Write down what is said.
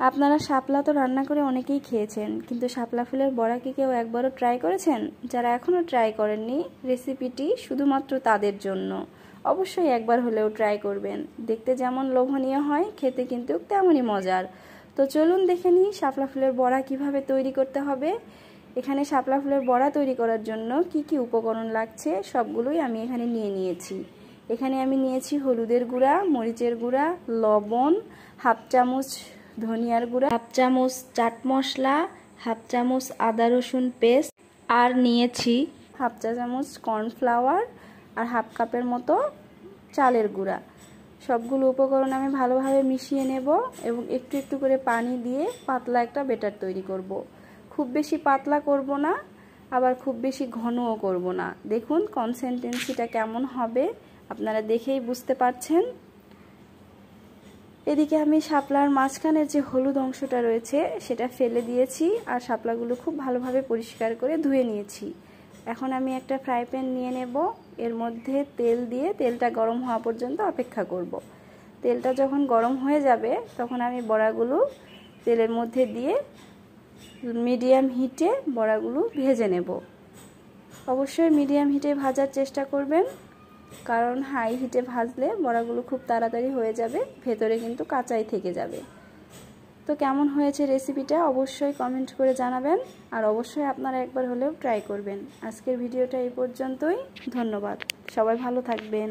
আপনারা শাপলা তো রান্না করে অনেকেই খেয়েছেন, কিন্তু শাপলা ফুলের বড়া কি কেউ একবারও ট্রাই করেছেন? যারা এখনও ট্রাই করেননি, রেসিপিটি শুধুমাত্র তাদের জন্য। অবশ্যই একবার হলেও ট্রাই করবেন। দেখতে যেমন লোভনীয় হয়, খেতে কিন্তু তেমনই মজার। তো চলুন দেখে নিই শাপলা ফুলের বড়া কিভাবে তৈরি করতে হবে। এখানে শাপলা ফুলের বড়া তৈরি করার জন্য কি কি উপকরণ লাগছে সবগুলোই আমি এখানে নিয়ে নিয়েছি। এখানে আমি নিয়েছি হলুদের গুঁড়া, মরিচের গুঁড়া, লবণ, হাফ চামচ ধনিয়ার গুঁড়া, হাফ চামচ চাট মশলা, হাফ চামচ আদা রসুন পেস্ট, আর নিয়েছি হাফ চা চামচ কর্নফ্লাওয়ার আর হাফ কাপের মতো চালের গুঁড়া। সবগুলো উপকরণ আমি ভালোভাবে মিশিয়ে নেব এবং একটু একটু করে পানি দিয়ে পাতলা একটা ব্যাটার তৈরি করব। খুব বেশি পাতলা করব না, আবার খুব বেশি ঘনও করব না। দেখুন কনসিস্টেন্সিটা কেমন হবে আপনারা দেখেই বুঝতে পারছেন। এদিকে আমি শাপলার মাঝখানের যে হলুদ অংশটা রয়েছে সেটা ফেলে দিয়েছি আর শাপলাগুলো খুব ভালোভাবে পরিষ্কার করে ধুয়ে নিয়েছি। এখন আমি একটা ফ্রাই প্যান নিয়ে নেব, এর মধ্যে তেল দিয়ে তেলটা গরম হওয়া পর্যন্ত অপেক্ষা করব। তেলটা যখন গরম হয়ে যাবে তখন আমি বড়াগুলো তেলের মধ্যে দিয়ে মিডিয়াম হিটে বড়াগুলো ভেজে নেব। অবশ্যই মিডিয়াম হিটে ভাজার চেষ্টা করবেন, কারণ হাই হিটে ভাজলে বড়াগুলো খুব তাড়াতাড়ি হয়ে যাবে, ভেতরে কিন্তু কাঁচাই থেকে যাবে। তো কেমন হয়েছে রেসিপিটা অবশ্যই কমেন্ট করে জানাবেন, আর অবশ্যই আপনারা একবার হলেও ট্রাই করবেন। আজকের ভিডিওটা এই পর্যন্তই। ধন্যবাদ, সবাই ভালো থাকবেন।